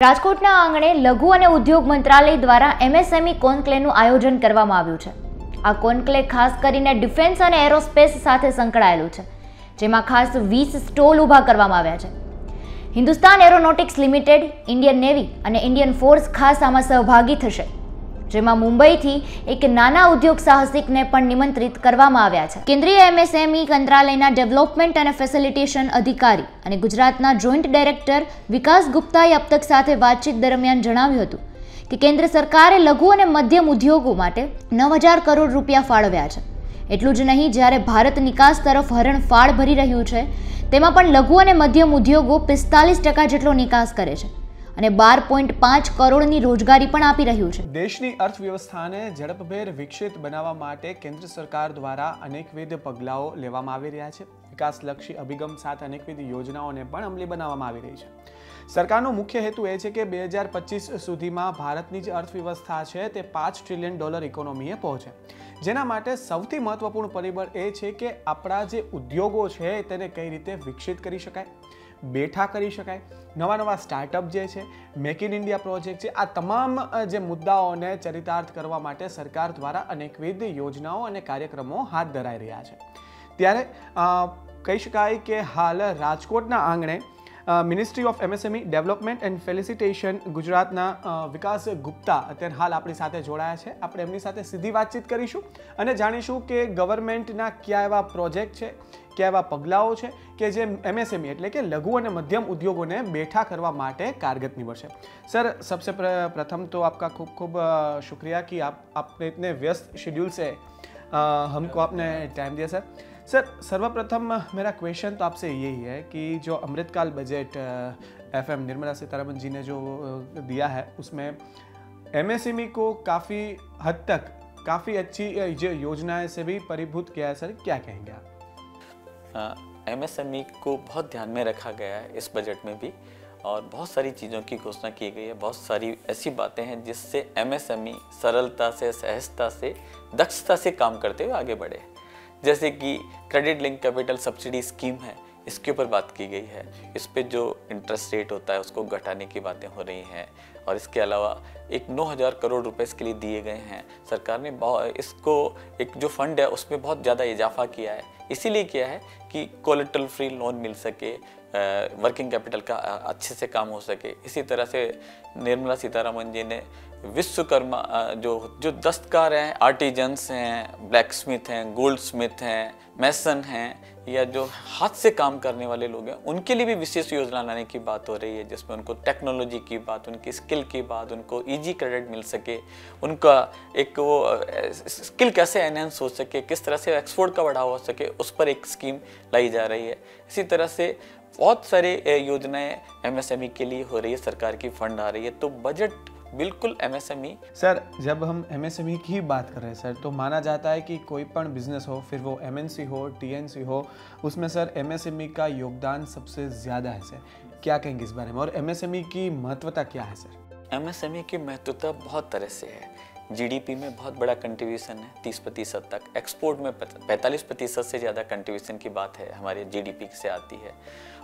રાજકોટના આંગણે લઘુ અને ઉદ્યોગ મંત્રાલય દ્વારા એમએસએમઈ કોન્ક્લેવનું આયોજન કરવામાં આવ્યું છે। આ કોન્ક્લેવ ખાસ કરીને ડિફેન્સ અને એરોસ્પેસ સાથે સંકળાયેલું છે, જેમાં ખાસ 20 સ્ટોલ ઊભા કરવામાં આવ્યા છે। Hindustan aeronautics limited, Indian navy અને ઇન્ડિયન ફોર્સ ખાસ આમાં સહભાગી થશે, જેમાં મુંબઈથી એક નાના ઉદ્યોગ સાહસિકને પણ નિમંત્રિત કરવામાં આવ્યા છે। કેન્દ્રીય એમએસએમઈ મંત્રાલયના ડેવલપમેન્ટ અને ફેસિલિટેશન અધિકારી અને ગુજરાતના જોઈન્ટ ડાયરેક્ટર વિકાસ ગુપ્તાએ अब तक સાથે વાતચીત દરમિયાન જણાવ્યું હતું કે કેન્દ્ર સરકારે લઘુ અને મધ્યમ ઉદ્યોગો માટે 9000 કરોડ રૂપિયા ફાળવ્યા છે। એટલું જ નહીં, જ્યારે ભારત નિકાસ તરફ હરણફાળ ભરી રહ્યું છે, તેમાં પણ લઘુ અને મધ્યમ ઉદ્યોગો 45% જેટલો નિકાસ કરે છે અને 12.5 કરોડની રોજગારી પણ આપી રહ્યું છે। દેશની અર્થવ્યવસ્થાને ઝડપભેર વિકસિત બનાવવા માટે કેન્દ્ર સરકાર દ્વારા અનેકવિધ પગલાઓ લેવામાં આવી રહ્યા છે। વિકાસલક્ષી અભિગમ સાથે અનેકવિધ યોજનાઓને પણ અમલી બનાવવામાં આવી રહી છે। સરકારનો મુખ્ય હેતુ એ છે કે 2025 સુધીમાં ભારતની જે અર્થવ્યવસ્થા છે તે $5 ટ્રિલિયન ઇકોનોમીએ પહોંચે, જેના માટે સૌથી મહત્વપૂર્ણ પરિબળ એ છે કે આપણા જે ઉદ્યોગો છે તેને કઈ રીતે વિકસિત કરી શકાય, બેઠા કરી શકાય, નવા સ્ટાર્ટઅપ જે છે, મેક ઇન ઇન્ડિયા પ્રોજેક્ટ છે, આ તમામ જે મુદ્દાઓને ચરિતાર્થ કરવા માટે સરકાર દ્વારા અનેકવિધ યોજનાઓ અને કાર્યક્રમો હાથ ધરાઈ રહ્યા છે। ત્યારે કહી શકાય કે હાલ રાજકોટના આંગણે ministry of MSME development and felicitation ગુજરાતના વિકાસ ગુપ્તા અત્યારે હાલ આપણી સાથે જોડાયા છે। આપણે એમની સાથે સીધી વાતચીત કરીશું અને જાણીશું કે ગવર્મેન્ટના કયા એવા પ્રોજેક્ટ છે, क्या एवं पगलाओ है कि जे एमएसएमई एटले के लघु और मध्यम उद्योगों ने बैठा करवा माटे कारगर निवड़शे। सर, सबसे प्रथम तो आपका खूब खूब शुक्रिया कि आप अपने इतने व्यस्त शेड्यूल से हमको आपने टाइम दिया। सर, सर्वप्रथम मेरा क्वेश्चन तो आपसे यही है कि जो अमृतकाल बजट एफएम निर्मला सीतारमण जी ने जो दिया है, उसमें एमएसएमई को काफ़ी हद तक काफ़ी अच्छी जो योजनाएं से भी परिभूत किया है। सर, क्या कहेंगे आप? एमएसएमई को बहुत ध्यान में रखा गया है इस बजट में भी, और बहुत सारी चीज़ों की घोषणा की गई है। बहुत सारी ऐसी बातें हैं जिससे एमएसएमई सरलता से, सहजता से, दक्षता से काम करते हुए आगे बढ़े। जैसे कि credit link capital subsidy scheme है, इसके ऊपर बात की गई है। इस पे जो इंटरेस्ट रेट होता है उसको घटाने की बातें हो रही हैं, और इसके अलावा एक 9000 करोड़ रुपए इसके लिए दिए गए हैं। सरकार ने इसको एक जो फंड है उसमें बहुत ज़्यादा इजाफा किया है। इसीलिए किया है कि कोलेटरल फ्री लोन मिल सके, वर्किंग कैपिटल का अच्छे से काम हो सके। इसी तरह से निर्मला सीतारमण जी ने विश्वकर्मा जो दस्तकार हैं, आर्टिजन्स हैं, ब्लैक स्मिथ हैं, गोल्ड स्मिथ हैं, मैसन हैं, या जो हाथ से काम करने वाले लोग हैं, उनके लिए भी विशेष योजना लाने की बात हो रही है, जिसमें उनको टेक्नोलॉजी की बात, उनकी स्किल की बात, उनको इजी क्रेडिट मिल सके, उनका एक वो स्किल कैसे एनहेंस हो सके, किस तरह से एक्सपोर्ट का बढ़ावा हो सके, उस पर एक स्कीम लाई जा रही है। इसी तरह से बहुत सारे योजनाएं एमएसएमई के लिए हो रही है, सरकार की फंड आ रही है। तो बजट बिल्कुल एमएसएमई। सर, जब हम एमएसएमई की बात कर रहे हैं सर, तो माना जाता है कि कोई पण बिजनेस हो, फिर वो एमएनसी हो, टीएनसी हो, उसमें सर एमएसएमई का योगदान सबसे ज़्यादा है। सर, क्या कहेंगे इस बारे में, और एमएसएमई की महत्वता क्या है? सर, एमएसएमई की महत्वता बहुत तरह से है। जीडीपी में बहुत बड़ा कंट्रीब्यूशन है, 30% तक। एक्सपोर्ट में 45% से ज़्यादा कंट्रीब्यूशन की बात है, हमारे जीडीपी से आती है।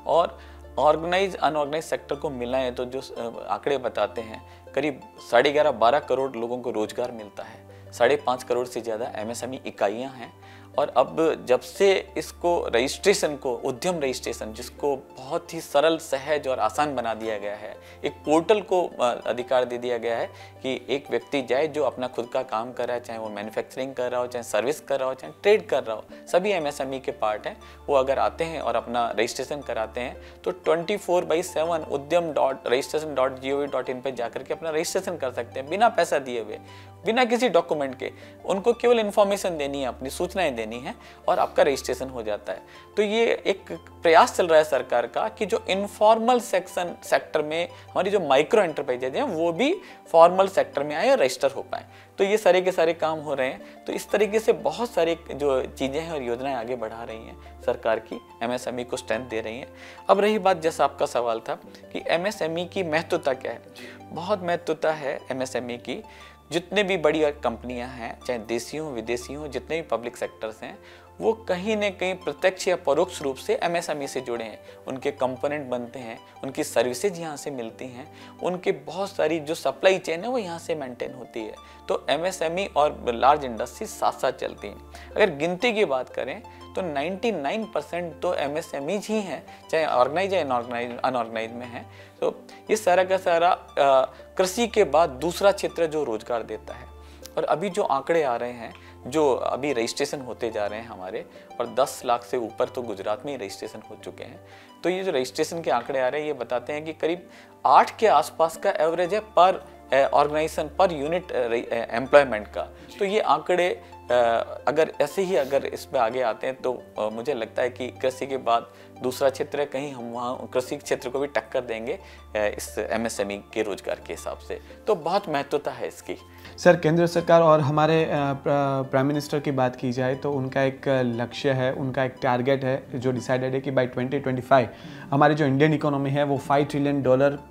और ऑर्गेनाइज अनऑर्गेनाइज सेक्टर को मिलाएं तो जो आंकड़े बताते हैं, करीब 11.5-12 करोड़ लोगों को रोजगार मिलता है। 5.5 करोड़ से ज़्यादा एमएसएमई इकाइयाँ हैं। और अब जब से इसको रजिस्ट्रेशन को, उद्यम रजिस्ट्रेशन, जिसको बहुत ही सरल, सहज और आसान बना दिया गया है, एक पोर्टल को अधिकार दे दिया गया है कि एक व्यक्ति जाए जो अपना खुद का काम कर रहा है, चाहे वो मैन्युफैक्चरिंग कर रहा हो, चाहे सर्विस कर रहा हो, चाहे ट्रेड कर रहा हो, सभी एमएसएमई के पार्ट हैं। वो अगर आते हैं और अपना रजिस्ट्रेशन कराते हैं तो 24/7 udyam.registration.gov.in पर जाकर के अपना रजिस्ट्रेशन कर सकते हैं, बिना पैसा दिए हुए, बिना किसी डॉक्यूमेंट के। उनको केवल इन्फॉर्मेशन देनी है, अपनी सूचनाएं देनी है, और आपका रजिस्ट्रेशन हो जाता है। तो ये एक प्रयास चल रहा है सरकार का कि जो इनफॉर्मल सेक्टर में हमारी जो माइक्रो एंटरप्राइजेज हैं वो भी फॉर्मल सेक्टर में आए और रजिस्टर हो पाए। तो ये सारे के सारे काम हो रहे हैं। तो इस तरीके से बहुत सारी जो चीज़ें हैं और योजनाएं आगे बढ़ा रही हैं सरकार की, एमएसएमई को स्ट्रेंथ दे रही हैं। अब रही बात, जैसा आपका सवाल था कि एमएसएमई की महत्वता क्या है, बहुत महत्वता है एमएसएमई की। जितने भी बड़ी कंपनियां हैं, चाहे देसी हों, विदेशी हों, जितने भी पब्लिक सेक्टर्स हैं, वो कहीं न कहीं प्रत्यक्ष या परोक्ष रूप से एमएसएमई से जुड़े हैं। उनके कंपोनेंट बनते हैं, उनकी सर्विसेज यहाँ से मिलती हैं, उनके बहुत सारी जो सप्लाई चेन है वो यहाँ से मेंटेन होती है। तो एमएसएमई और लार्ज इंडस्ट्री साथ साथ चलती हैं। अगर गिनती की बात करें तो 99% तो एमएसएमईज ही हैं, चाहे ऑर्गेनाइज या अनऑर्गेनाइज में है। तो ये सारा का सारा कृषि के बाद दूसरा क्षेत्र जो रोजगार देता है। और अभी जो आंकड़े आ रहे हैं, जो अभी रजिस्ट्रेशन होते जा रहे हैं हमारे, और 10 लाख से ऊपर तो गुजरात में ही रजिस्ट्रेशन हो चुके हैं। तो ये जो रजिस्ट्रेशन के आंकड़े आ रहे हैं ये बताते हैं कि करीब 8 के आसपास का एवरेज है पर ऑर्गेनाइजेशन पर यूनिट एम्प्लॉयमेंट का। तो ये आंकड़े अगर ऐसे ही अगर इस पे आगे आते हैं तो मुझे लगता है कि कृषि के बाद दूसरा क्षेत्र है, कहीं हम वहाँ कृषि क्षेत्र को भी टक्कर देंगे इस एमएसएमई के रोजगार के हिसाब से। तो बहुत महत्वता है इसकी। सर, केंद्र सरकार और हमारे प्राइम मिनिस्टर की बात की जाए तो उनका एक लक्ष्य है, उनका एक टारगेट है जो डिसाइडेड है कि बाय 2025 हमारी जो इंडियन इकोनॉमी है वो $5 ट्रिलियन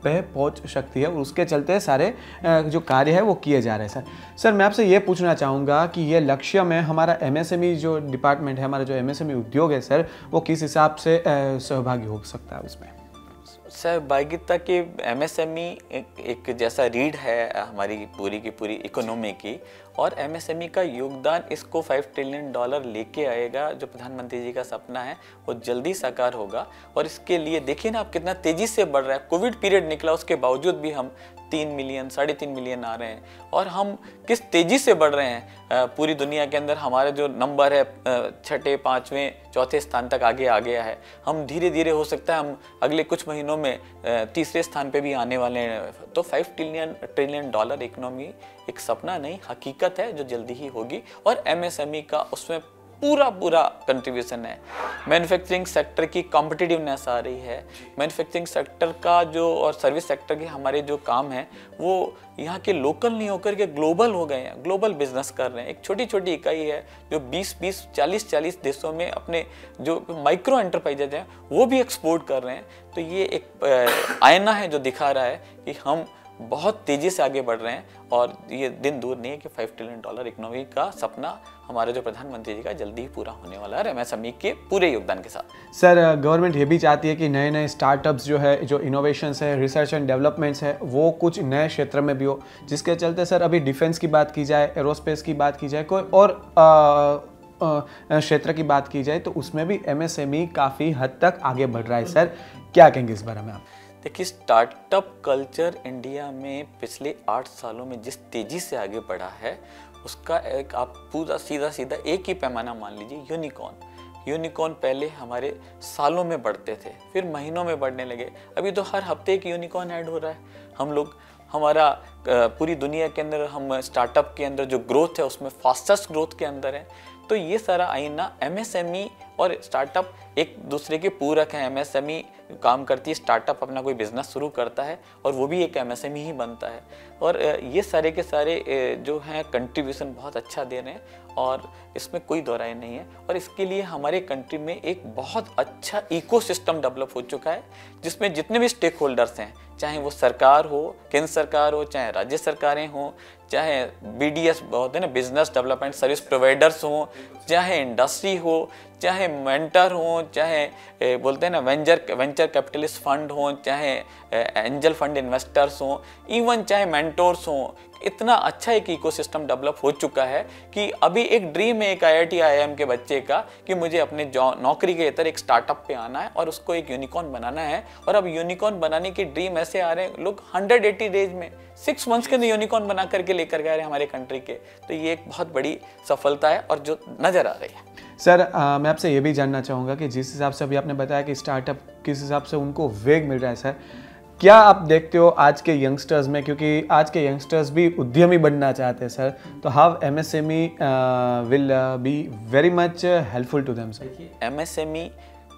पे पहुंच सकती है, और उसके चलते सारे जो कार्य है वो किए जा रहे हैं। सर मैं आपसे ये पूछना चाहूँगा कि ये लक्ष्य में हमारा एमएसएमई जो डिपार्टमेंट है, हमारा जो एमएसएमई उद्योग है सर, वो किस हिसाब से सहभागी हो सकता है उसमें? सहभागिता के एमएसएमई एक जैसा रीढ़ है हमारी पूरी की पूरी इकोनॉमी की, और एमएसएमई का योगदान इसको $5 ट्रिलियन लेके आएगा। जो प्रधानमंत्री जी का सपना है वो जल्दी साकार होगा। और इसके लिए देखिए ना आप कितना तेजी से बढ़ रहा है। कोविड पीरियड निकला, उसके बावजूद भी हम 3 मिलियन 3.5 मिलियन आ रहे हैं, और हम किस तेजी से बढ़ रहे हैं। पूरी दुनिया के अंदर हमारे जो नंबर है 6ठे 5वें 4थे स्थान तक आगे आ गया है। हम धीरे धीरे हो सकता है हम अगले कुछ महीनों में तीसरे स्थान पे भी आने वाले हैं। तो $5 ट्रिलियन इकोनॉमी एक सपना नहीं, हकीकत है जो जल्दी ही होगी। और एमएसएमई का उसमें पूरा कंट्रीब्यूशन है। मैन्युफैक्चरिंग सेक्टर की कॉम्पिटिटिवनेस आ रही है। मैन्युफैक्चरिंग सेक्टर का जो और सर्विस सेक्टर के हमारे जो काम है वो यहाँ के लोकल नहीं होकर के ग्लोबल हो गए हैं, ग्लोबल बिजनेस कर रहे हैं। एक छोटी छोटी इकाई है जो 20-20, 40-40 देशों में अपने जो माइक्रो एंटरप्राइजेज हैं वो भी एक्सपोर्ट कर रहे हैं। तो ये एक आईना है जो दिखा रहा है कि हम बहुत तेजी से आगे बढ़ रहे हैं, और ये दिन दूर नहीं है कि $5 ट्रिलियन इकोनॉमी का सपना हमारे जो प्रधानमंत्री जी का जल्दी ही पूरा होने वाला है एमएसएमई के पूरे योगदान के साथ। सर गवर्नमेंट ये भी चाहती है कि नए नए स्टार्टअप्स जो है, जो इनोवेशंस है, रिसर्च एंड डेवलपमेंट्स है, वो कुछ नए क्षेत्र में भी हो, जिसके चलते सर अभी डिफेंस की बात की जाए, एरोस्पेस की बात की जाए, कोई और क्षेत्र की बात की जाए तो उसमें भी एमएसएमई काफ़ी हद तक आगे बढ़ रहा है। सर क्या कहेंगे इस बारे में आप? देखिए, स्टार्टअप कल्चर इंडिया में पिछले 8 सालों में जिस तेजी से आगे बढ़ा है उसका एक आप पूरा सीधा एक ही पैमाना मान लीजिए, यूनिकॉर्न पहले हमारे सालों में बढ़ते थे, फिर महीनों में बढ़ने लगे। अभी तो हर हफ्ते एक यूनिकॉर्न ऐड हो रहा है। हम लोग हमारा पूरी दुनिया के अंदर हम स्टार्टअप के अंदर जो ग्रोथ है उसमें फास्टेस्ट ग्रोथ के अंदर है। तो ये सारा आईना एमएसएमई और स्टार्टअप एक दूसरे के पूरक हैं। एमएसएमई काम करती है, स्टार्टअप अपना कोई बिजनेस शुरू करता है और वो भी एक एमएसएमई ही बनता है। और ये सारे के सारे जो हैं कंट्रीब्यूशन बहुत अच्छा दे रहे हैं और इसमें कोई दो राय नहीं है। और इसके लिए हमारे कंट्री में एक बहुत अच्छा इकोसिस्टम डेवलप हो चुका है जिसमें जितने भी स्टेक होल्डर्स हैं, चाहे वो सरकार हो, केंद्र सरकार हो, चाहे राज्य सरकारें हों, चाहे बीडीएस होते हैं ना, बिजनेस डेवलपमेंट सर्विस प्रोवाइडर्स हों, चाहे इंडस्ट्री हो, चाहे मेंटर हों, चाहे बोलते हैं ना वेंचर कैपिटलिस्ट फंड हों, चाहे एंजल फंड इन्वेस्टर्स हों, इवन चाहे मेंटोर्स हों। इतना अच्छा एक इकोसिस्टम डेवलप हो चुका है कि अभी एक ड्रीम है एक IIT IIM के बच्चे का कि मुझे अपने नौकरी के इतर एक स्टार्टअप पे आना है और उसको एक यूनिकॉर्न बनाना है। और अब यूनिकॉर्न बनाने की ड्रीम ऐसे आ रहे हैं, लोग 180 डेज में 6 मंथ्स के अंदर यूनिकॉर्न बना करके लेकर गए रहे हमारे कंट्री के। तो ये एक बहुत बड़ी सफलता है और जो नज़र आ रही है। सर मैं आपसे ये भी जानना चाहूँगा कि जिस हिसाब से अभी आपने बताया कि स्टार्टअप किस हिसाब से उनको वेग मिल रहा है, सर क्या आप देखते हो आज के यंगस्टर्स में, क्योंकि आज के यंगस्टर्स भी उद्यमी बनना चाहते हैं सर, तो how MSME will be very much helpful to them? Sir MSME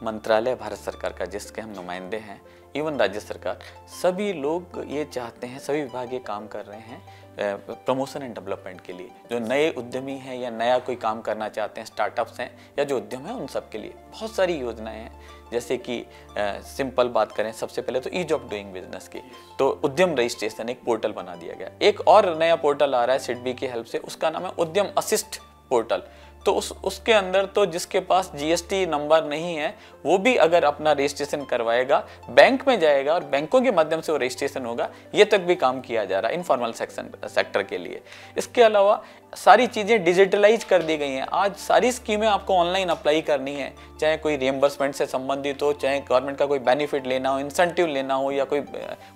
मंत्रालय भारत सरकार का जिसके हम नुमाइंदे हैं, इवन राज्य सरकार, सभी लोग ये चाहते हैं, सभी विभाग ये काम कर रहे हैं प्रमोशन एंड डेवलपमेंट के लिए। जो नए उद्यमी हैं या नया कोई काम करना चाहते हैं, स्टार्टअप्स हैं या जो उद्यम है, उन सब के लिए बहुत सारी योजनाएं हैं। जैसे कि सिंपल बात करें, सबसे पहले तो ईज ऑफ डूइंग बिजनेस की, तो उद्यम रजिस्ट्रेशन एक पोर्टल बना दिया गया। एक और नया पोर्टल आ रहा है सिडबी की हेल्प से, उसका नाम है उद्यम असिस्ट पोर्टल। तो उसके अंदर तो जिसके पास जीएसटी नंबर नहीं है वो भी अगर अपना रजिस्ट्रेशन करवाएगा, बैंक में जाएगा और बैंकों के माध्यम से वो रजिस्ट्रेशन होगा, ये तक भी काम किया जा रहा है इनफॉर्मल सेक्टर के लिए। इसके अलावा सारी चीज़ें डिजिटलाइज कर दी गई हैं। आज सारी स्कीमें आपको ऑनलाइन अप्लाई करनी है, चाहे कोई रिएम्बर्समेंट से संबंधित हो, चाहे गवर्नमेंट का कोई बेनिफिट लेना हो, इंसेंटिव लेना हो, या कोई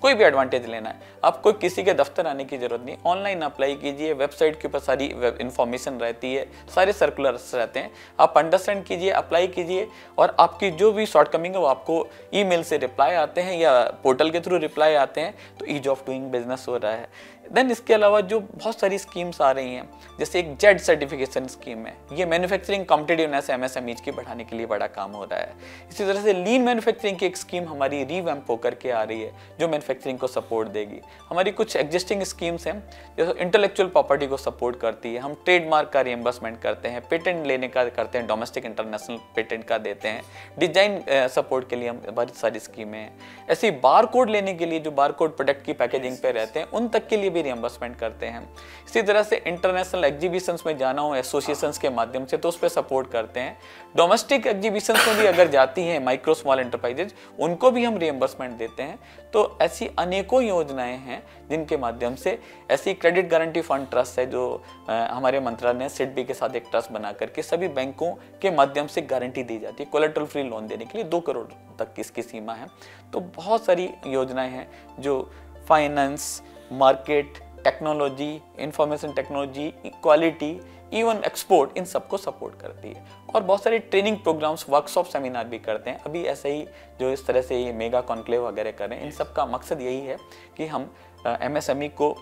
भी एडवांटेज लेना है, आपको किसी के दफ्तर आने की जरूरत नहीं, ऑनलाइन अप्लाई कीजिए। वेबसाइट के ऊपर सारी इंफॉर्मेशन रहती है, सारे सर्कुलर्स रहते हैं, आप अंडरस्टैंड कीजिए, अप्लाई कीजिए, और आपकी जो भी शॉर्टकमिंग है वो आपको ईमेल से रिप्लाई आते हैं या पोर्टल के थ्रू रिप्लाई आते हैं, तो ईज ऑफ डूइंग बिजनेस हो रहा है। देन इसके अलावा जो बहुत सारी स्कीम्स आ रही हैं, जैसे एक जेड सर्टिफिकेशन स्कीम है, ये मैन्युफैक्चरिंग कॉम्पिटिटिवनेस एमएसएमईज की बढ़ाने के लिए बड़ा काम हो रहा है। इसी तरह से लीन मैन्युफैक्चरिंग की एक स्कीम हमारी रीवैम्प होकर के आ रही है, जो मैन्युफैक्चरिंग को सपोर्ट देगी। हमारी कुछ एग्जिस्टिंग स्कीम्स हैं जो इंटेलेक्चुअल प्रॉपर्टी को सपोर्ट करती है, हम ट्रेडमार्क का रिएम्बर्समेंट करते हैं, पेटेंट लेने का करते हैं, डोमेस्टिक इंटरनेशनल पेटेंट का देते हैं, डिजाइन सपोर्ट के लिए हम बहुत सारी स्कीमें हैं। ऐसी बार कोड लेने के लिए जो बार कोड प्रोडक्ट की पैकेजिंग पे रहते हैं, उन तक के लिए भी रिएम्बर्समेंट करते हैं। इसी तरह से इंटरनेशनल एग्जीबिशंस में जाना हो एसोसिएशंस के माध्यम से, तो उस पर सपोर्ट करते हैं। डोमेस्टिक एग्जीबिशंस में भी अगर जाती हैं माइक्रो स्मॉल एंटरप्राइजेज, उनको भी हम रिएम्बर्समेंट देते हैं। तो ऐसी अनेकों योजनाएं हैं जिनके माध्यम से, ऐसी क्रेडिट गारंटी फंड ट्रस्ट है जो हमारे मंत्रालय ने सिडबी के साथ एक ट्रस्ट बना करके सभी बैंकों के माध्यम से गारंटी दी जाती है कोलेटरल फ्री लोन देने के लिए, 2 करोड़ तक की इसकी सीमा है। तो बहुत सारी योजनाएं हैं जो finance, market, technology, information technology, quality, even export, इन सबको सपोर्ट करती है। और बहुत सारे ट्रेनिंग प्रोग्राम्स, वर्कशॉप, सेमिनार भी करते हैं। अभी ऐसे ही जो इस तरह से ये मेगा कॉन्क्लेव वगैरह कर रहे हैं, इन सब का मकसद यही है कि हम एमएसएमई को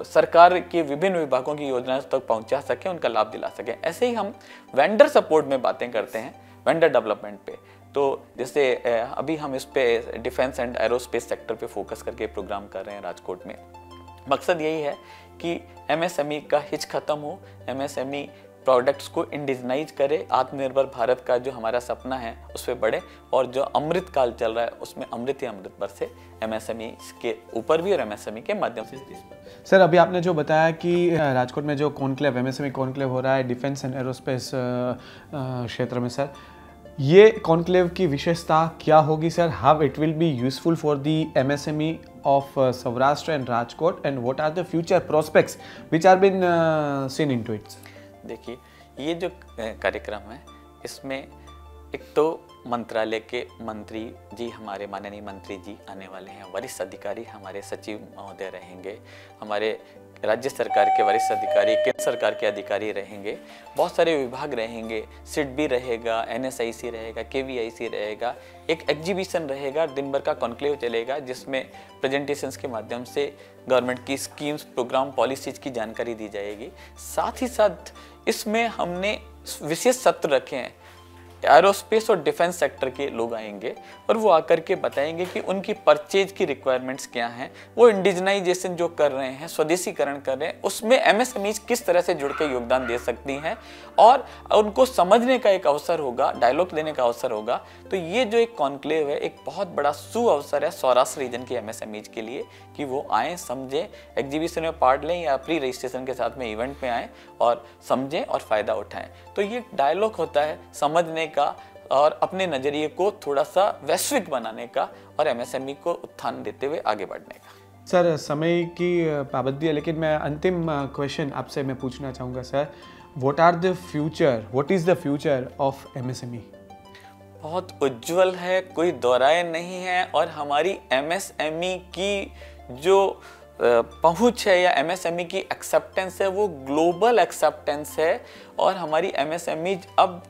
सरकार के विभिन्न विभागों की योजनाओं तक पहुंचा सकें, उनका लाभ दिला सकें। ऐसे ही हम वेंडर सपोर्ट में बातें करते हैं, वेंडर डेवलपमेंट पे। तो जैसे अभी हम इस पे डिफेंस एंड एरोस्पेस सेक्टर पे फोकस करके प्रोग्राम कर रहे हैं राजकोट में। मकसद यही है कि एमएसएमई का हिच खत्म हो, एमएसएमई प्रोडक्ट्स को इंडिजनाइज करे, आत्मनिर्भर भारत का जो हमारा सपना है उस पर बढ़े, और जो अमृत काल चल रहा है उसमें अमृत ही अमृत बरसे एमएसएमई के ऊपर भी और एमएसएमई के माध्यम से। सर, अभी आपने जो बताया कि राजकोट में जो कॉन्क्लेव, एमएसएमई कॉन्क्लेव हो रहा है डिफेंस एंड एरोस्पेस क्षेत्र में, सर ये कॉन्क्लेव की विशेषता क्या होगी sir? How it will be useful for the MSME of Saurashtra and Rajkot, and what are the future prospects which are been seen into it? देखिए, ये जो कार्यक्रम है इसमें एक तो मंत्रालय के मंत्री जी, हमारे माननीय मंत्री जी आने वाले हैं, वरिष्ठ अधिकारी हमारे सचिव महोदय रहेंगे, हमारे राज्य सरकार के वरिष्ठ अधिकारी, केंद्र सरकार के अधिकारी रहेंगे, बहुत सारे विभाग रहेंगे, सिडबी रहेगा, एनएसआईसी रहेगा, केवीआईसी रहेगा, एक एग्जीबिशन रहेगा, दिन भर का कॉन्क्लेव चलेगा जिसमें प्रेजेंटेशंस के माध्यम से गवर्नमेंट की स्कीम्स, प्रोग्राम, पॉलिसीज की जानकारी दी जाएगी। साथ ही साथ इसमें हमने विशेष सत्र रखे हैं, एरोस्पेस और डिफेंस सेक्टर के लोग आएंगे और वो आकर के बताएंगे कि उनकी परचेज की रिक्वायरमेंट्स क्या हैं, वो इंडिजनाइजेशन जो कर रहे हैं, स्वदेशीकरण कर रहे हैं, उसमें एमएसएमईज किस तरह से जुड़ के योगदान दे सकती हैं, और उनको समझने का एक अवसर होगा, डायलॉग देने का अवसर होगा। तो ये जो एक कॉन्क्लेव है, एक बहुत बड़ा सुअवसर है सौराष्ट्र रीजन के एमएसएमईज के लिए कि वो आएँ, समझें, एग्जीबिशन में पार्ट लें या प्री रजिस्ट्रेशन के साथ में इवेंट में आएँ और समझें और फ़ायदा उठाएं। तो ये डायलॉग होता है समझने का और अपने नज़रिए को थोड़ा सा वैश्विक बनाने का और एमएसएमई को उत्थान देते हुए आगे बढ़ने का। सर, समय की पाबंदी है, लेकिन मैं अंतिम क्वेश्चन आपसे मैं पूछना चाहूँगा sir, what is the future of MSME? बहुत उज्जवल है, कोई दोहराए नहीं है, और हमारी एमएसएमई की जो पहुंच है या एमएसएमई की एक्सेप्टेंस है वो ग्लोबल एक्सेप्टेंस है। और हमारी एमएसएमई अब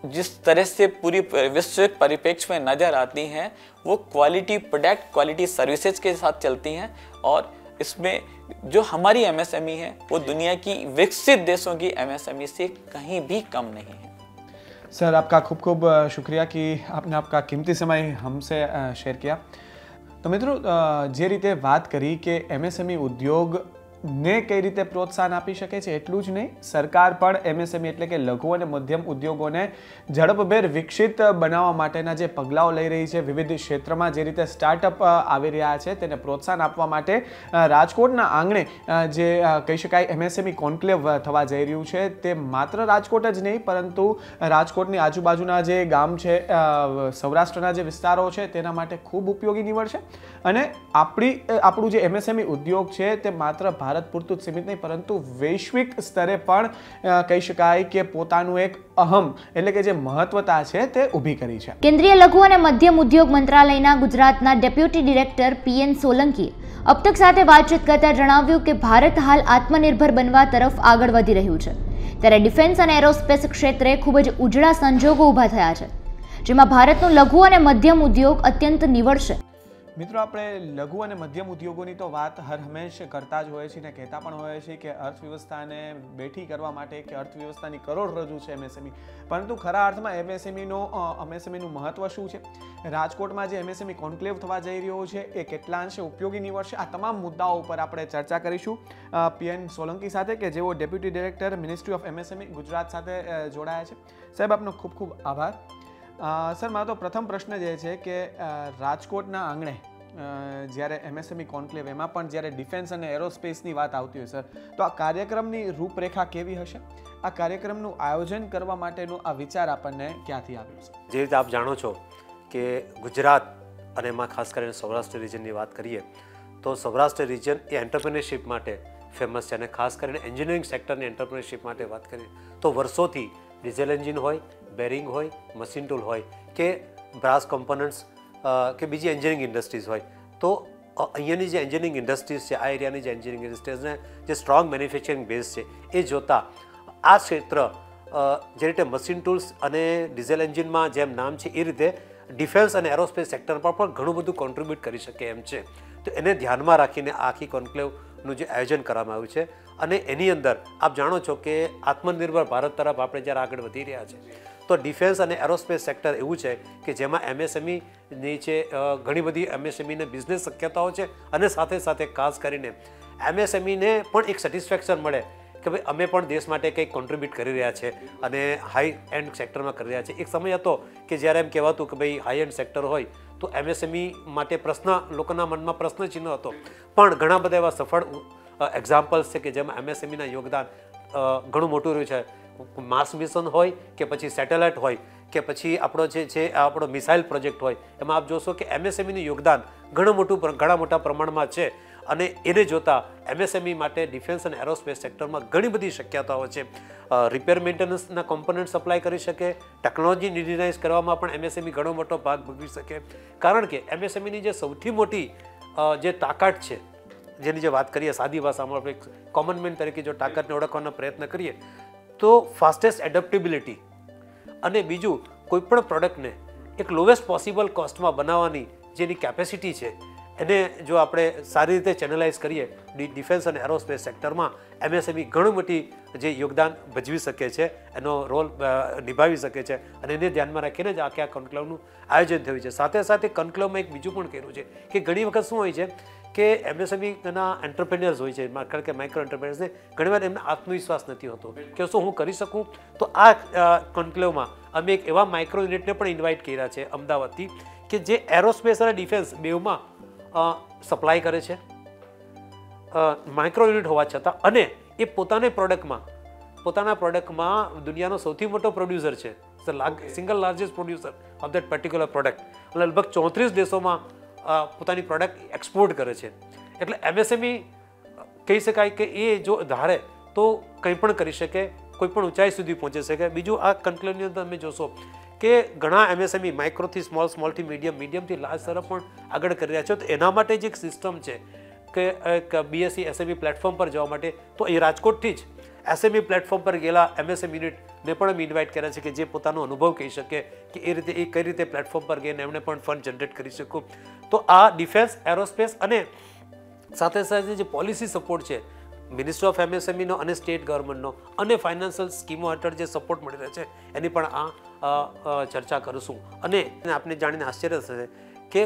जिस तरह से पूरी विश्व परिप्रेक्ष्य में नज़र आती हैं, वो क्वालिटी प्रोडक्ट, क्वालिटी सर्विसेज के साथ चलती हैं, और इसमें जो हमारी एमएसएमई है वो दुनिया की विकसित देशों की एमएसएमई से कहीं भी कम नहीं है। सर, आपका खूब खूब शुक्रिया कि आपने आपका कीमती समय हमसे शेयर किया। तो मित्रों, જે રીતે વાત કરી કે એમએસએમઈ ઉદ્યોગ ને કઈ રીતે પ્રોત્સાહન આપી શકે છે એટલું જ નહીં, સરકાર પણ એમએસએમઈ એટલે કે લઘુ અને મધ્યમ ઉદ્યોગોને ઝડપભેર વિકસિત બનાવવા માટેના જે પગલાઓ લઈ રહી છે, વિવિધ ક્ષેત્રમાં જે રીતે સ્ટાર્ટઅપ આવી રહ્યા છે તેને પ્રોત્સાહન આપવા માટે રાજકોટના આંગણે જે કહી શકાય એમએસએમઈ કોન્ક્લેવ થવા જઈ રહ્યું છે, તે માત્ર રાજકોટ જ નહીં પરંતુ રાજકોટની આજુબાજુના જે ગામ છે, સૌરાષ્ટ્રના જે વિસ્તારો છે તેના માટે ખૂબ ઉપયોગી નીવડશે અને આપણું જે એમએસએમઈ ઉદ્યોગ છે તે માત્ર ભારત પૂરતું જ સીમિત નહીં પરંતુ વૈશ્વિક સ્તરે પણ કહી શકાય કે પોતાનું એક અહમ એટલે કે જે મહત્વતા છે તે ઊભી કરી છે. કેન્દ્રીય લઘુ અને મધ્યમ ઉદ્યોગ મંત્રાલયના ગુજરાતના ડેપ્યુટી ડિરેક્ટર પીએન સોલંકીએ અબતક સાથે વાતચીત કરતા જણાવ્યું કે ભારત હાલ આત્મનિર્ભર બનવા તરફ આગળ વધી રહ્યું છે, ત્યારે ડિફેન્સ અને એરોસ્પેસ ક્ષેત્રે ખૂબ જ ઉજળા સંજોગો ઊભા થયા છે, જેમાં ભારતનું લઘુ અને મધ્યમ ઉદ્યોગ અત્યંત નિવડશે. મિત્રો, આપણે લઘુ અને મધ્યમ ઉદ્યોગોની તો વાત હર હંમેશ કરતા જ હોય છે ને કહેતા પણ હોય છે કે અર્થવ્યવસ્થાને બેઠી કરવા માટે કે અર્થવ્યવસ્થાની કરોડરજ્જુ છે એમએસએમઈ, પરંતુ ખરા અર્થમાં એમએસએમઈનું મહત્વ શું છે, રાજકોટમાં જે એમએસએમઈ કોન્ક્લેવ થવા જઈ રહ્યો છે એ કેટલા અંશે ઉપયોગી નીવડશે, આ તમામ મુદ્દાઓ ઉપર આપણે ચર્ચા કરીશું પીએન સોલંકી સાથે કે જેઓ deputy director ministry of MSME Gujarat સાથે જોડાયા છે. સાહેબ, આપનો ખૂબ ખૂબ આભાર. સર, મારો તો પ્રથમ પ્રશ્ન જે છે કે રાજકોટના આંગણે જ્યારે એમએસએમઈ કોન્ક્લેવ એમાં પણ જ્યારે ડિફેન્સ અને એરોસ્પેસની વાત આવતી હોય સર, તો આ કાર્યક્રમની રૂપરેખા કેવી હશે? આ કાર્યક્રમનું આયોજન કરવા માટેનો આ વિચાર આપણને ક્યાંથી આવ્યો છે? જે રીતે આપ જાણો છો કે ગુજરાત અને એમાં ખાસ કરીને સૌરાષ્ટ્ર રિજનની વાત કરીએ તો સૌરાષ્ટ્ર રિજન એ એન્ટરપ્રિન્યોરશિપ માટે ફેમસ છે અને ખાસ કરીને એન્જિનિયરિંગ સેક્ટરની એન્ટરપ્રિન્યોરશિપ માટે વાત કરીએ તો વર્ષોથી ડીઝલ એન્જિન હોય, બેરિંગ હોય, મશીન ટૂલ હોય કે બ્રાસ કમ્પોનન્ટ્સ કે બીજી એન્જિનિયરિંગ ઇન્ડસ્ટ્રીઝ હોય, તો અહીંયાની જે એન્જિનિયરિંગ ઇન્ડસ્ટ્રીઝ છે, આ એરિયાની જે એન્જિનિયરિંગ ઇન્ડસ્ટ્રીઝને જે સ્ટ્રોંગ મેન્યુફેક્ચરિંગ બેઝ છે એ જોતાં આ ક્ષેત્ર જે રીતે મશીન ટૂલ્સ અને ડીઝલ એન્જિનમાં જેમ નામ છે એ રીતે ડિફેન્સ અને એરોસ્પેસ સેક્ટર પર પણ ઘણું બધું કોન્ટ્રીબ્યુટ કરી શકે એમ છે. તો એને ધ્યાનમાં રાખીને આખી કોન્ક્લેવનું જે આયોજન કરવામાં આવ્યું છે અને એની અંદર આપ જાણો છો કે આત્મનિર્ભર ભારત તરફ આપણે જ્યારે આગળ વધી રહ્યા છે તો ડિફેન્સ અને એરોસ્પેસ સેક્ટર એવું છે કે જેમાં એમએસએમઈની છે ઘણી બધી એમએસએમઈને બિઝનેસ શક્યતાઓ છે અને સાથે સાથે ખાસ કરીને એમએસએમઈને પણ એક સેટિસ્ફેક્શન મળે કે ભાઈ અમે પણ દેશ માટે કંઈક કોન્ટ્રીબ્યુટ કરી રહ્યા છે અને હાઈ એન્ડ સેક્ટરમાં કરી રહ્યા છે. એક સમય હતો કે જ્યારે એમ કહેવાતું કે ભાઈ હાઈ એન્ડ સેક્ટર હોય તો એમએસએમઈ માટે લોકોના મનમાં પ્રશ્ન ચિહ્ન હતો, પણ ઘણા બધા એવા સફળ એક્ઝામ્પલ્સ છે કે જેમાં એમએસએમઈના યોગદાન ઘણું મોટું રહ્યું છે. માર્સ મિશન હોય કે પછી સેટેલાઇટ હોય કે પછી આપણો જે છે આપણો મિસાઇલ પ્રોજેક્ટ હોય, એમાં આપ જોશો કે એમએસએમઈનું યોગદાન ઘણા મોટા પ્રમાણમાં છે અને એને જોતાં એમએસએમઈ માટે ડિફેન્સ અને એરોસ્પેસ સેક્ટરમાં ઘણી બધી શક્યતાઓ છે. રિપેર મેન્ટેનન્સના કોમ્પોનન્ટ સપ્લાય કરી શકે, ટેકનોલોજી ડિઝાઇન કરવામાં પણ એમએસએમઈ ઘણો મોટો ભાગ ભજવી શકે, કારણ કે એમએસએમઈની જે સૌથી મોટી જે તાકાત છે જેની જે વાત કરીએ સાદી ભાષામાં આપણે કોમન મેન તરીકે જો તાકાતને ઓળખવાનો પ્રયત્ન કરીએ તો ફાસ્ટેસ્ટ એડપ્ટેબિલિટી અને બીજું કોઈપણ પ્રોડક્ટને એક લોવેસ્ટ પોસિબલ કોસ્ટમાં બનાવવાની જેની કેપેસિટી છે એને જો આપણે સારી રીતે ચેનલાઇઝ કરીએ ડિફેન્સ અને એરોસ્પેસ સેક્ટરમાં એમએસએમઈ ઘણું મોટી જે યોગદાન ભજવી શકે છે, એનો રોલ નિભાવી શકે છે અને એને ધ્યાનમાં રાખીને જ આ કોન્ક્લેવનું આયોજન થયું છે. સાથે સાથે કોન્ક્લેવમાં એક બીજું પણ કહેવું છે કે ઘણી વખત શું હોય છે કે એમએસએમઈના એન્ટરપ્રેન્યોર્સ હોય છે, કારણ કે માઇક્રો એન્ટરપ્રેન્યોર્સને ઘણીવાર એમને આત્મવિશ્વાસ નથી હોતો કે શું હું કરી શકું. તો આ કોન્ક્લેવમાં અમે એક એવા માઇક્રો યુનિટને પણ ઇન્વાઇટ કર્યા છે અમદાવાદથી કે જે એરોસ્પેસ અને ડિફેન્સ બેઉમાં સપ્લાય કરે છે માઇક્રો યુનિટ હોવા છતાં, અને એ પોતાના પ્રોડક્ટમાં દુનિયાનો સૌથી મોટો પ્રોડ્યુસર છે, single largest producer of that particular product, લગભગ 34 દેશોમાં પોતાની પ્રોડક્ટ એક્સપોર્ટ કરે છે. એટલે એમએસએમઈ કહી શકાય કે એ જો ધારે તો કંઈ પણ કરી શકે, કોઈ પણ ઊંચાઈ સુધી પહોંચી શકે. બીજું આ કન્ક્લેવની અંદર તમે જોશો કે ઘણા એમએસએમઈ માઇક્રોથી સ્મોલથી મીડિયમથી લાર્જ તરફ પણ આગળ કરી રહ્યા છે. તો એના માટે જ એક સિસ્ટમ છે કે એક બીએસસી એસએમઈ પ્લેટફોર્મ પર જવા માટે, તો એ રાજકોટથી જ એસએમઈ પ્લેટફોર્મ પર ગયેલા એમએસએમઈ યુનિટને પણ અમે ઇન્વાઇટ કર્યા છે કે જે પોતાનો અનુભવ કહી શકે કે એ રીતે કઈ રીતે પ્લેટફોર્મ પર ગઈને એમણે પણ ફંડ જનરેટ કરી શકું. તો આ ડિફેન્સ એરોસ્પેસ અને સાથે સાથે જે પોલિસી સપોર્ટ છે મિનિસ્ટ્રી ઓફ એમએસએમઈનો અને સ્ટેટ ગવર્મેન્ટનો અને ફાઇનાન્શિયલ સ્કીમો હેઠળ જે સપોર્ટ મળી રહે છે એની પણ ચર્ચા કરીશું. અને આપને જાણીને આશ્ચર્ય થશે કે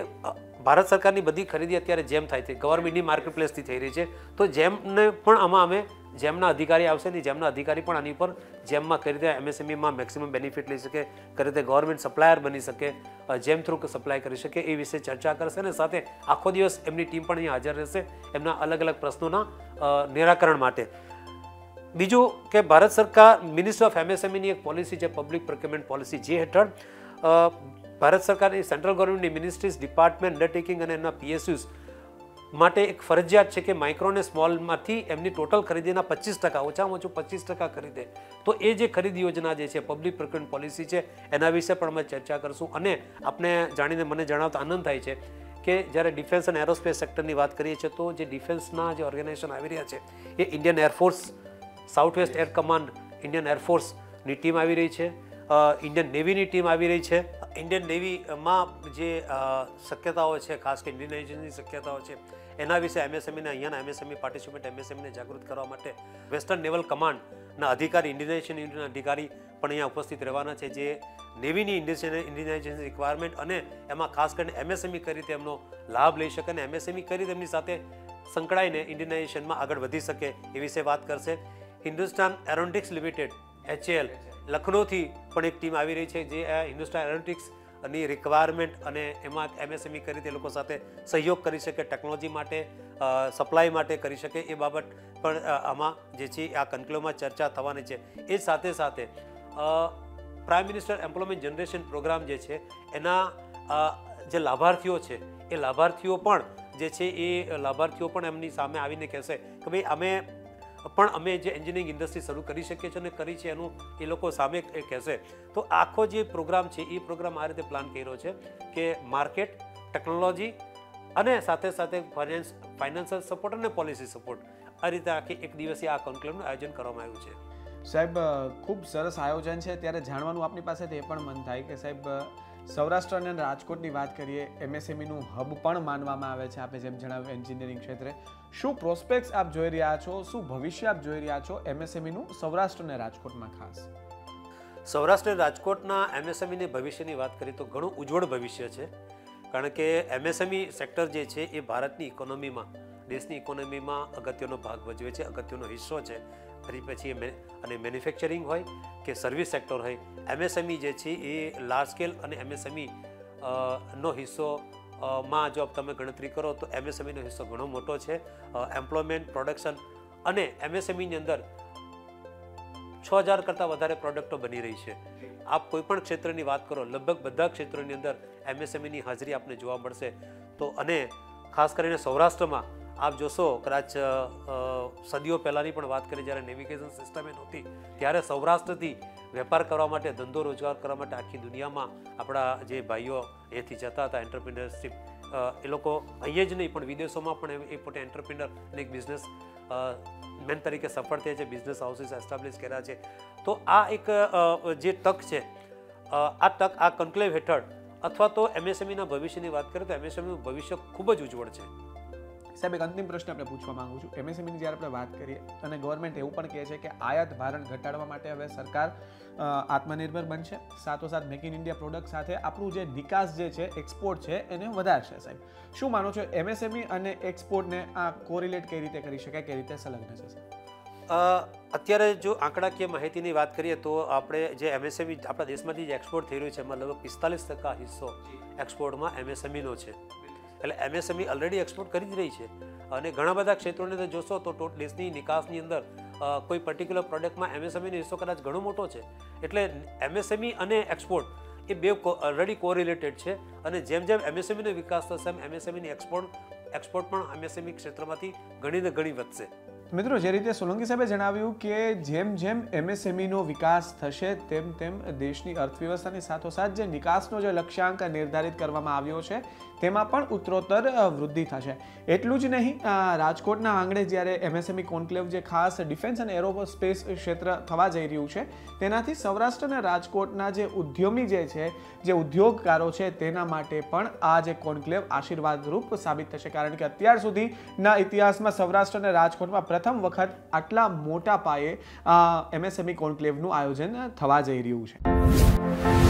ભારત સરકારની બધી ખરીદી અત્યારે જેમ થાય છે, ગવર્મેન્ટની માર્કેટ પ્લેસથી થઈ રહી છે, તો જેમને પણ આમાં અમે જેમના અધિકારી આવશે ને જેમના અધિકારી પણ આની પર જેમમાં કઈ રીતે એમએસએમઈમાં મેક્સિમમ બેનિફિટ લઈ શકે, કઈ રીતે ગવર્મેન્ટ સપ્લાયર બની શકે, જેમ થ્રુ સપ્લાય કરી શકે એ વિશે ચર્ચા કરશે અને સાથે આખો દિવસ એમની ટીમ પણ અહીંયા હાજર રહેશે એમના અલગ અલગ પ્રશ્નોના નિરાકરણ માટે. બીજું કે ભારત સરકાર મિનિસ્ટ્રી ઓફ એમએસએમઈની એક પોલિસી છે પબ્લિક પ્રોક્યુરમેન્ટ પોલિસી, જે હેઠળ ભારત સરકારની સેન્ટ્રલ ગવર્મેન્ટની મિનિસ્ટ્રીઝ, ડિપાર્ટમેન્ટ, અંડરટેકિંગ અને એમના પીએસયુઝ માટે એક ફરજિયાત છે કે માઇક્રો અને સ્મોલમાંથી એમની ટોટલ ખરીદીના 25%, ઓછામાં ઓછું 25% ખરીદે. તો એ જે ખરીદી યોજના જે છે પબ્લિક પ્રોક્યુરમેન્ટ પોલિસી છે એના વિશે પણ અમે ચર્ચા કરશું. અને આપને જાણીને મને જણાવતા આનંદ થાય છે કે જ્યારે ડિફેન્સ અને એરોસ્પેસ સેક્ટરની વાત કરીએ છીએ તો જે ડિફેન્સના જે ઓર્ગેનાઇઝેશન આવી રહ્યા છે એ Indian Air Force, South West Air Command, Indian એરફોર્સની ટીમ આવી રહી છે, ઇન્ડિયન નેવીની ટીમ આવી રહી છે. ઇન્ડિયન નેવીમાં જે શક્યતાઓ છે, ખાસ કે ઇન્ડિયનાઇઝેશનની શક્યતાઓ છે એના વિશે એમએસએમઈને અહીંયાના એમએસએમઈ પાર્ટિસિપેન્ટ એમએસએમને જાગૃત કરવા માટે વેસ્ટર્ન નેવલ કમાન્ડના અધિકારી, ઇન્ડિયનાઇઝેશન યુનિટના અધિકારી પણ અહીંયા ઉપસ્થિત રહેવાના છે, જે નેવીની ઇન્ડિયનાઇઝેશન રિક્વાયરમેન્ટ અને એમાં ખાસ કરીને એમએસએમઈ કઈ રીતે એમનો લાભ લઈ શકે અને એમએસએમઈ કઈ રીતે એમની સાથે સંકળાઈને ઇન્ડિયનાઇઝેશનમાં આગળ વધી શકે એ વિશે વાત કરશે. હિન્દુસ્તાન એરોનોટિક્સ લિમિટેડ HAL લખનૌથી પણ એક ટીમ આવી રહી છે, જે હિન્દુસ્તાન એરોનોટિક્સની રિક્વાયરમેન્ટ અને એમાં એમએસએમઈ કઈ રીતે એ લોકો સાથે સહયોગ કરી શકે, ટેકનોલોજી માટે, સપ્લાય માટે કરી શકે એ બાબત પણ આમાં જે છે આ કન્ક્લેવમાં ચર્ચા થવાની છે. એ સાથે સાથે prime minister employment generation programme જે છે એના જે લાભાર્થીઓ છે એ લાભાર્થીઓ પણ જે છે એ લાભાર્થીઓ પણ એમની સામે આવીને કહેશે કે ભાઈ અમે જે એન્જિનિયરિંગ ઇન્ડસ્ટ્રી શરૂ કરી શકીએ છીએ અને કરી છે એનું એ લોકો સામે કહેશે. તો આખો જે પ્રોગ્રામ છે એ પ્રોગ્રામ આ રીતે પ્લાન કર્યો છે કે માર્કેટ, ટેકનોલોજી અને સાથે સાથે ફાઇનાન્શિયલ સપોર્ટ અને પોલિસી સપોર્ટ, આ રીતે આખી એક દિવસીય આ કોન્ક્લેવનું આયોજન કરવામાં આવ્યું છે. સાહેબ, ખૂબ સરસ આયોજન છે. ત્યારે જાણવાનું આપની પાસેથી એ પણ મન થાય કે સાહેબ, સૌરાષ્ટ્ર અને રાજકોટની વાત કરીએ, એમએસએમઈનું હબ પણ માનવામાં આવે છે. આપે જેમ જણાવ્યું એન્જિનિયરિંગ ક્ષેત્રે, શું પ્રોસ્પેક્ટ્સ આપ જોઈ રહ્યા છો, શું ભવિષ્ય આપ જોઈ રહ્યા છો એમએસએમઈનું સૌરાષ્ટ્ર અને રાજકોટમાં? ખાસ સૌરાષ્ટ્ર અને રાજકોટના એમએસએમઈની ભવિષ્યની વાત કરીએ તો ઘણું ઉજ્જવળ ભવિષ્ય છે. કારણ કે એમએસએમઈ સેક્ટર જે છે એ ભારતની ઇકોનોમીમાં, દેશની ઇકોનોમીમાં અગત્યનો ભાગ ભજવે છે, અગત્યનો હિસ્સો છે. ફરી પછી અને મેન્યુફેક્ચરિંગ હોય કે સર્વિસ સેક્ટર હોય, એમએસએમઈ જે છે એ લાર્જ સ્કેલ અને એમએસએમઈ નો હિસ્સો માં જો તમે ગણતરી કરો તો એમએસએમઈનો હિસ્સો ઘણો મોટો છે. એમ્પ્લોયમેન્ટ, પ્રોડક્શન અને એમએસએમઈની અંદર 6000 કરતાં વધારે પ્રોડક્ટો બની રહી છે. આપ કોઈ પણ ક્ષેત્રની વાત કરો, લગભગ બધા ક્ષેત્રોની અંદર એમએસએમઈની હાજરી આપને જોવા મળશે. તો અને ખાસ કરીને સૌરાષ્ટ્રમાં આપ જોશો, કદાચ સદીઓ પહેલાંની પણ વાત કરીએ, જ્યારે નેવિગેશન સિસ્ટમ એ નહોતી ત્યારે સૌરાષ્ટ્રથી વેપાર કરવા માટે, ધંધો રોજગાર કરવા માટે આખી દુનિયામાં આપણા જે ભાઈઓ અહીંથી જતા હતા, એન્ટરપ્રિનરશિપ એ લોકો અહીંયા જ નહીં પણ વિદેશોમાં પણ એ પોતે એન્ટરપ્રિનર અને એક બિઝનેસ મેન તરીકે સફળ થયા છે, બિઝનેસ હાઉસીસ એસ્ટાબ્લિશ કર્યા છે. તો આ એક જે તક છે, આ તક આ કન્ક્લેવ હેઠળ અથવા તો એમએસએમઈના ભવિષ્યની વાત કરીએ તો એમએસએમઈનું ભવિષ્ય ખૂબ જ ઉજ્જવળ છે. સાહેબ, એક અંતિમ પ્રશ્ન આપણે પૂછવા માંગુ છું. એમએસએમઈની જ્યારે આપણે વાત કરીએ અને ગવર્મેન્ટ એવું પણ કહે છે કે આયાત ભારણ ઘટાડવા માટે હવે સરકાર આત્મનિર્ભર બનશે, સાથોસાથ મેક ઇન ઇન્ડિયા પ્રોડક્ટ સાથે આપણું જે નિકાસ જે છે, એક્સપોર્ટ છે, એને વધારશે. સાહેબ, શું માનો છો એમએસએમઈ અને એક્સપોર્ટને આ કોરિલેટ કઈ રીતે કરી શકાય, કઈ રીતે સંલગ્ન છે? અત્યારે જો આંકડાકીય માહિતીની વાત કરીએ તો આપણે જે એમએસએમઈ આપણા દેશમાંથી જે એક્સપોર્ટ થઈ રહ્યું છે એમાં લગભગ 45% હિસ્સો એક્સપોર્ટમાં એમએસએમઈનો છે. એટલે એમએસએમઈ ઓલરેડી એક્સપોર્ટ કરી જ રહી છે અને ઘણા બધા ક્ષેત્રોની અંદર જોશો તો દેશની નિકાસની અંદર કોઈ પર્ટિક્યુલર પ્રોડક્ટમાં એમએસએમઈનો હિસ્સો કદાચ ઘણો મોટો છે. એટલે એમએસએમઈ અને એક્સપોર્ટ એ બે ઓલરેડી કોરિલેટેડ છે અને જેમ જેમ એમએસએમઈનો વિકાસ થશે એમ એમએસએમઈની એક્સપોર્ટ પણ એમએસએમઈ ક્ષેત્રમાંથી ઘણી ને ઘણી વધશે. મિત્રો, જે રીતે સોલંકી સાહેબે જણાવ્યું કે જેમ જેમ એમએસએમઈનો વિકાસ થશે તેમ તેમ દેશની અર્થવ્યવસ્થાની સાથોસાથ જે નિકાસનો જે લક્ષ્યાંક નિર્ધારિત કરવામાં આવ્યો છે તેમાં પણ ઉત્તરોત્તર વૃદ્ધિ થશે. એટલું જ નહીં, રાજકોટના આંગણે જ્યારે એમએસએમઈ કોન્ક્લેવ જે ખાસ ડિફેન્સ અને એરોસ્પેસ ક્ષેત્ર થવા જઈ રહ્યું છે તેનાથી સૌરાષ્ટ્ર અને રાજકોટના જે ઉદ્યમી જે છે, જે ઉદ્યોગકારો છે તેના માટે પણ આ જે કોન્ક્લેવ આશીર્વાદરૂપ સાબિત થશે. કારણ કે અત્યાર સુધીના ઇતિહાસમાં સૌરાષ્ટ્ર અને રાજકોટમાં પ્રથમ વખત આટલા મોટા પાયે એમએસએમઈ કોન્ક્લેવનું આયોજન થવા જઈ રહ્યું છે.